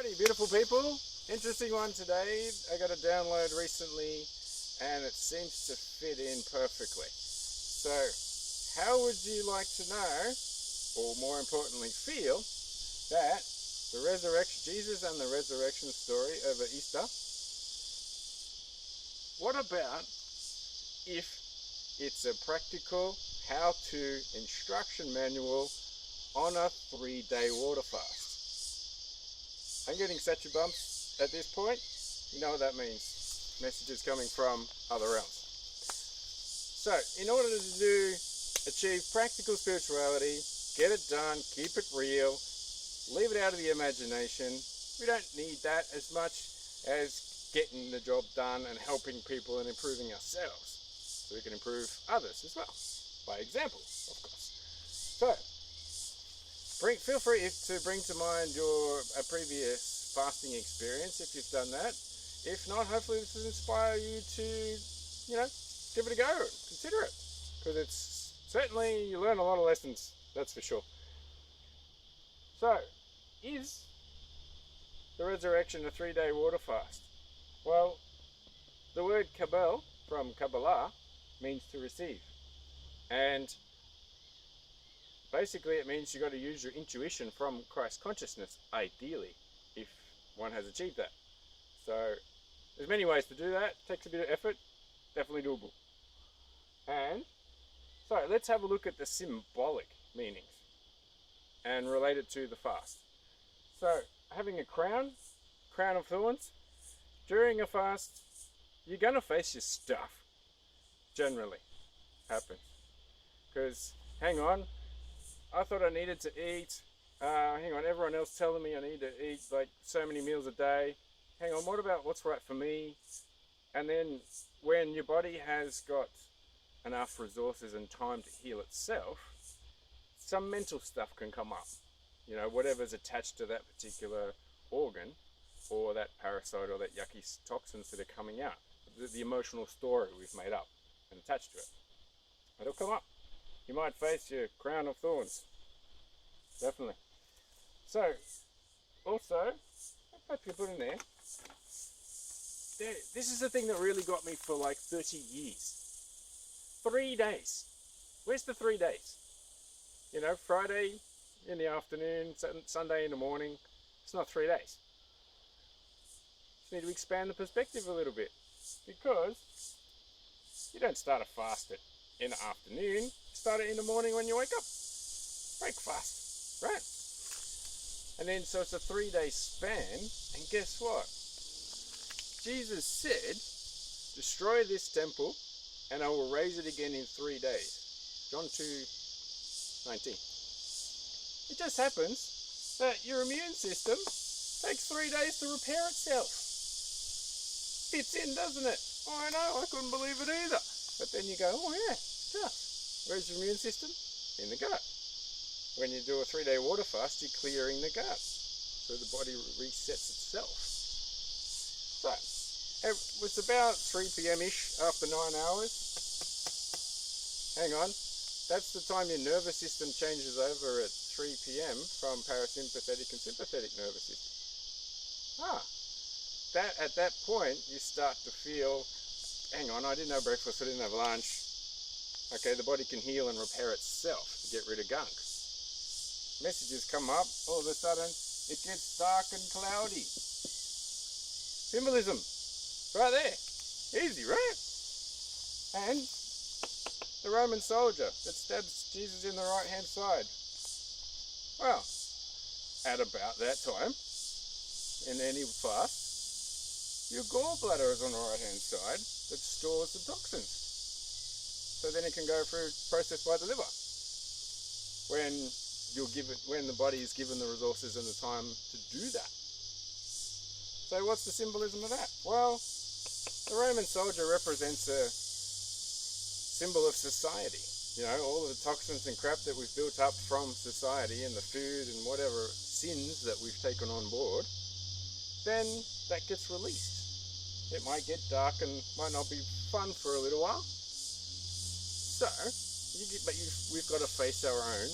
Alrighty, beautiful people. Interesting one today. I got a download recently and it seems to fit in perfectly. So, how would you like to know, or more importantly feel, that the resurrection, Jesus and the resurrection story over Easter, what about if it's a practical how-to instruction manual on a 3-day water fast? I'm getting such a bumps at this point. You know what that means. Messages coming from other realms. So, in order to achieve practical spirituality, get it done, keep it real, leave it out of the imagination. We don't need that as much as getting the job done and helping people and improving ourselves, so we can improve others as well, by example, of course. So, feel free to bring to mind your previous fasting experience if you've done that. If not, hopefully this will inspire you to, give it a go, consider it, because it's certainly, you learn a lot of lessons, that's for sure. So, is the resurrection a 3-day water fast? Well, the word Kabel from Kabbalah means to receive, and basically it means you've got to use your intuition from Christ consciousness, ideally, if one has achieved that. So there's many ways to do that. It takes a bit of effort, definitely doable. And so let's have a look at the symbolic meanings and relate it to the fast. So having a crown of thorns, during a fast, you're going to face your stuff, generally, happens. Because, hang on, I thought I needed to eat. Hang on, everyone else telling me I need to eat like so many meals a day. Hang on, what about what's right for me? And then when your body has got enough resources and time to heal itself, some mental stuff can come up. Whatever's attached to that particular organ or that parasite or that yucky toxins that are coming out. The emotional story we've made up and attached to it. It'll come up. You might face your crown of thorns. Definitely. So, also, I hope you put in there, this is the thing that really got me for like 30 years. 3 days. Where's the 3 days? Friday in the afternoon, Sunday in the morning. It's not 3 days. Just need to expand the perspective a little bit, because you don't start a fast in the afternoon. Start it in the morning when you wake up. Breakfast, right? And then so it's a 3-day span, and guess what? Jesus said, destroy this temple and I will raise it again in 3 days. John 2:19. It just happens that your immune system takes 3 days to repair itself. Fits in, doesn't it? Oh, I know, I couldn't believe it either. But then you go, oh yeah, it does. Where's your immune system? In the gut. When you do a 3-day water fast, you're clearing the gut, so the body resets itself. So, it was about 3 p.m.-ish after 9 hours. Hang on, that's the time your nervous system changes over at 3 p.m. from parasympathetic and sympathetic nervous system. At that point, you start to feel, hang on, I didn't have breakfast, I didn't have lunch. Okay, the body can heal and repair itself to get rid of gunk. Messages come up, all of a sudden it gets dark and cloudy. Symbolism, right there. Easy, right? And the Roman soldier that stabs Jesus in the right hand side. Well, at about that time, in any fast, your gallbladder is on the right hand side that stores the toxins. So then it can go through, processed by the liver. When the body is given the resources and the time to do that. So what's the symbolism of that? Well, the Roman soldier represents a symbol of society. All of the toxins and crap that we've built up from society and the food and whatever sins that we've taken on board, then that gets released. It might get dark and might not be fun for a little while. So, we've got to face our own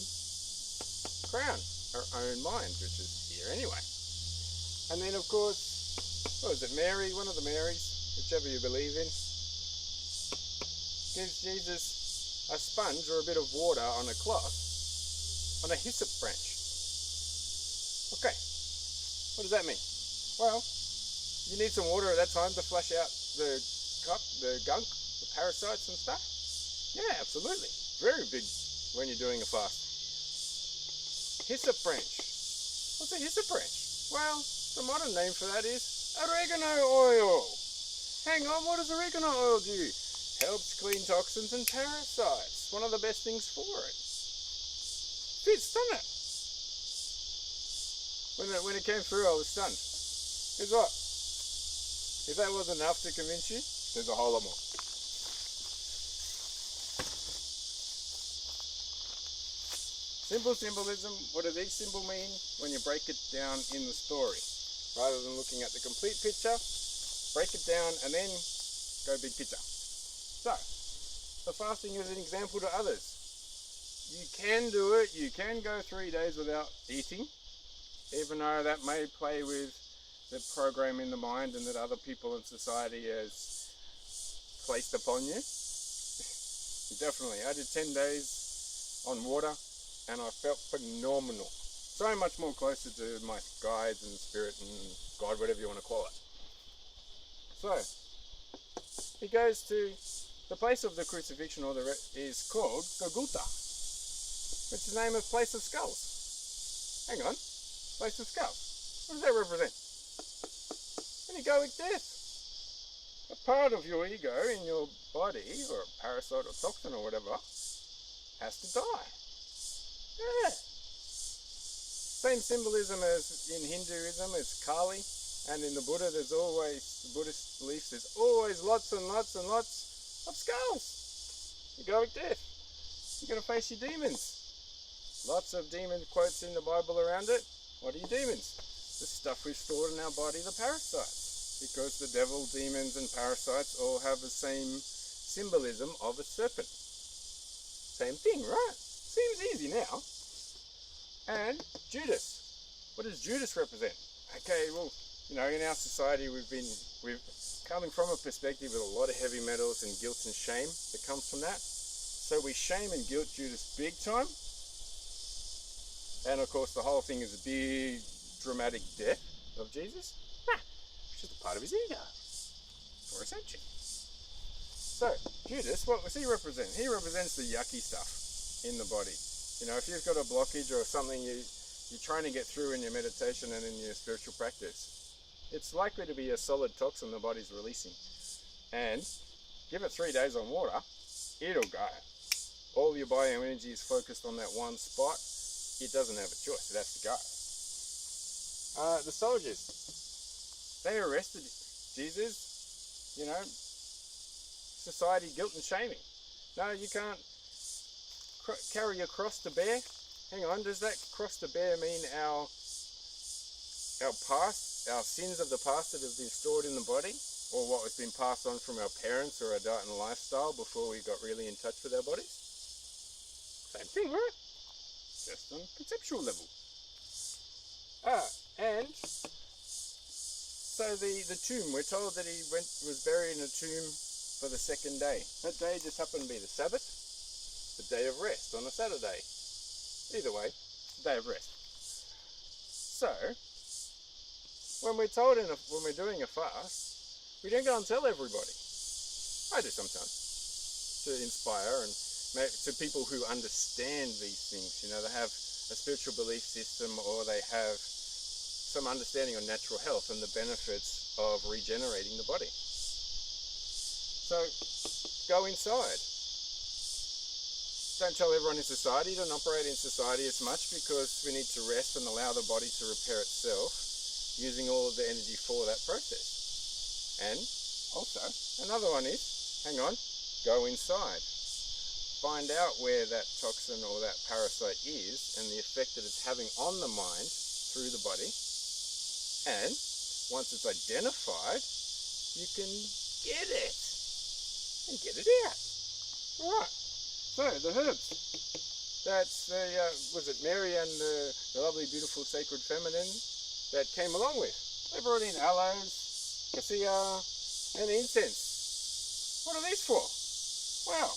crown, our own mind, which is here anyway. And then, of course, what was it, Mary, one of the Marys, whichever you believe in, gives Jesus a sponge or a bit of water on a cloth on a hyssop branch. Okay, what does that mean? Well, you need some water at that time to flush out the gunk, the parasites and stuff. Yeah, absolutely. Very big when you're doing a fast. Hyssop branch. What's a hyssop branch? Well, the modern name for that is oregano oil. Hang on, what does oregano oil do? Helps clean toxins and parasites. One of the best things for it. Fits, doesn't it? When it came through, I was stunned. Guess what? If that wasn't enough to convince you, there's a whole lot more. Simple symbolism. What does each symbol mean when you break it down in the story? Rather than looking at the complete picture, break it down and then go big picture. So, the fasting is an example to others. You can do it. You can go 3 days without eating, even though that may play with the program in the mind and that other people in society has placed upon you. Definitely. I did 10 days on water and I felt phenomenal. So much more closer to my guides and spirit and God, whatever you want to call it. So, he goes to the place of the crucifixion, is called Golgotha, which is the name of place of skulls. Hang on, place of skulls. What does that represent? An egoic death. A part of your ego in your body, or a parasite or toxin or whatever, has to die. Yeah. Same symbolism as in Hinduism as Kali, and in the Buddhist beliefs, there's always lots and lots and lots of skulls. Egoic death. You're going to face your demons. Lots of demon quotes in the Bible around it. What are your demons? The stuff we've stored in our body, the parasites. Because the devil, demons and parasites all have the same symbolism of a serpent. Same thing, right? Seems easy now. And Judas. What does Judas represent? Okay, well, you know, in our society we've coming from a perspective with a lot of heavy metals and guilt and shame that comes from that. So we shame and guilt Judas big time. And of course the whole thing is a big dramatic death of Jesus. Which is a part of his ego. For ascension. So, Judas, what does he represent? He represents the yucky stuff in the body. You know, if you've got a blockage or something you're trying to get through in your meditation and in your spiritual practice, it's likely to be a solid toxin the body's releasing. And give it 3 days on water, it'll go. All your bioenergy is focused on that one spot. It doesn't have a choice. It has to go. The soldiers, they arrested Jesus, you know, society guilt and shaming. No, you can't carry a cross to bear. Hang on, does that cross to bear mean our past, our sins of the past that have been stored in the body? Or what has been passed on from our parents or our diet and lifestyle before we got really in touch with our bodies? Same thing, right? Just on conceptual level. And so the tomb, we're told that he was buried in a tomb for the second day. That day just happened to be the Sabbath, the day of rest on a Saturday. Either way, day of rest. So, when we're told when we're doing a fast, we don't go and tell everybody. I do sometimes, to inspire and to people who understand these things. You know, they have a spiritual belief system or they have some understanding of natural health and the benefits of regenerating the body. So, go inside. Don't tell everyone in society, don't operate in society as much because we need to rest and allow the body to repair itself using all of the energy for that process. And also, another one is, hang on, go inside. Find out where that toxin or that parasite is and the effect that it's having on the mind through the body. And once it's identified, you can get it and get it out. Right. So, the herbs. That's was it Mary and the lovely, beautiful, sacred feminine that came along with. They brought in aloes, cassia, and incense. What are these for? Well,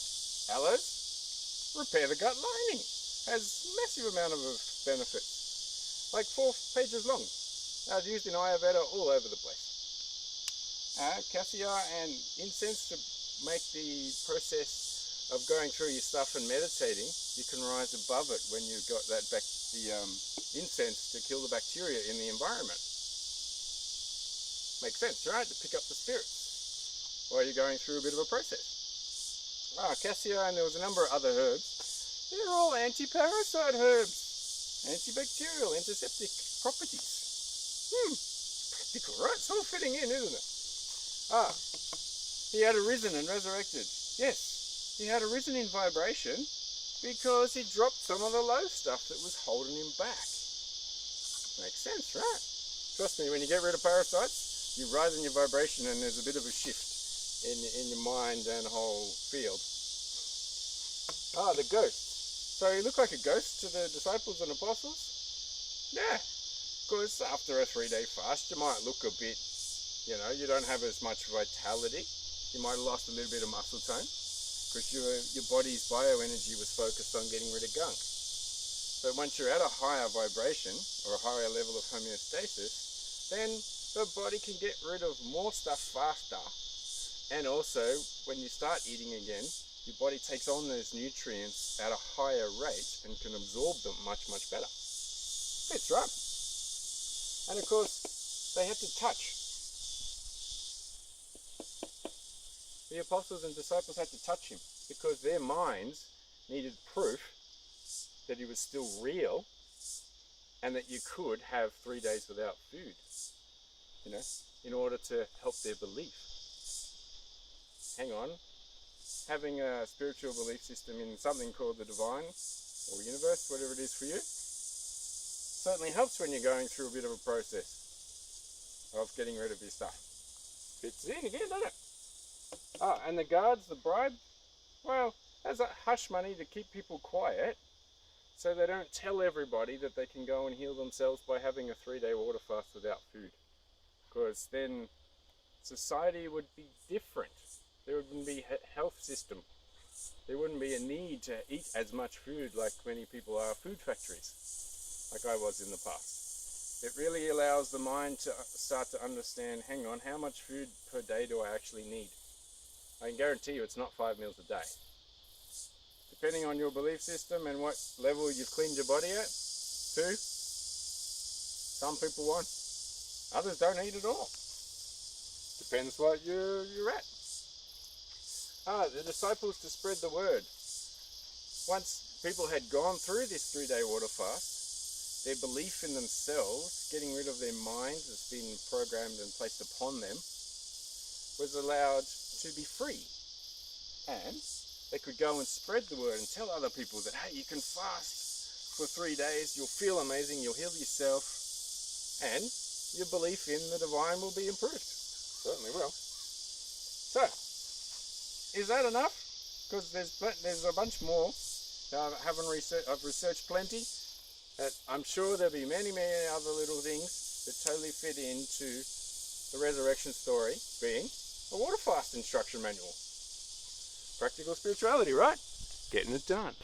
aloes repair the gut lining. Has massive amount of benefits, like 4 pages long. It's used in Ayurveda all over the place. Cassia and incense to make the process of going through your stuff and meditating, you can rise above it when you've got that incense to kill the bacteria in the environment. Makes sense, right? To pick up the spirits while you're going through a bit of a process. Cassia, and there was a number of other herbs. They're all anti-parasite herbs. Antibacterial, antiseptic properties. Practical, right? It's all fitting in, isn't it? He had arisen and resurrected. Yes, he had arisen in vibration because he dropped some of the low stuff that was holding him back. Makes sense, right? Trust me, when you get rid of parasites, you rise in your vibration and there's a bit of a shift in your mind and whole field. The ghost. So he looked like a ghost to the disciples and apostles? Yeah, because after a 3-day fast, you might look a bit, you don't have as much vitality. You might have lost a little bit of muscle tone because your body's bioenergy was focused on getting rid of gunk. But once you're at a higher vibration or a higher level of homeostasis, then the body can get rid of more stuff faster. And also, when you start eating again, your body takes on those nutrients at a higher rate and can absorb them much, much better. That's right. And of course, they had to touch. The apostles and disciples had to touch him because their minds needed proof that he was still real and that you could have 3 days without food, in order to help their belief. Hang on. Having a spiritual belief system in something called the divine or universe, whatever it is for you, certainly helps when you're going through a bit of a process of getting rid of your stuff. Fits in again, doesn't it? And the guards, the bribe, well, as a hush money to keep people quiet so they don't tell everybody that they can go and heal themselves by having a 3-day water fast without food. Because then society would be different. There wouldn't be a health system. There wouldn't be a need to eat as much food like many people are food factories, like I was in the past. It really allows the mind to start to understand, hang on, how much food per day do I actually need? I can guarantee you it's not 5 meals a day. Depending on your belief system and what level you've cleaned your body at, 2. Some people won't. Others don't eat at all. Depends what you're at. The disciples to spread the word. Once people had gone through this 3-day water fast, their belief in themselves, getting rid of their minds that's been programmed and placed upon them, was allowed to be free. And they could go and spread the word and tell other people that, hey, you can fast for 3 days, you'll feel amazing, you'll heal yourself, and your belief in the divine will be improved. Certainly will. So, is that enough? Because there's a bunch more. I've researched plenty. I'm sure there'll be many, many other little things that totally fit into the resurrection story, being a water fast instruction manual. Practical spirituality, right? Getting it done.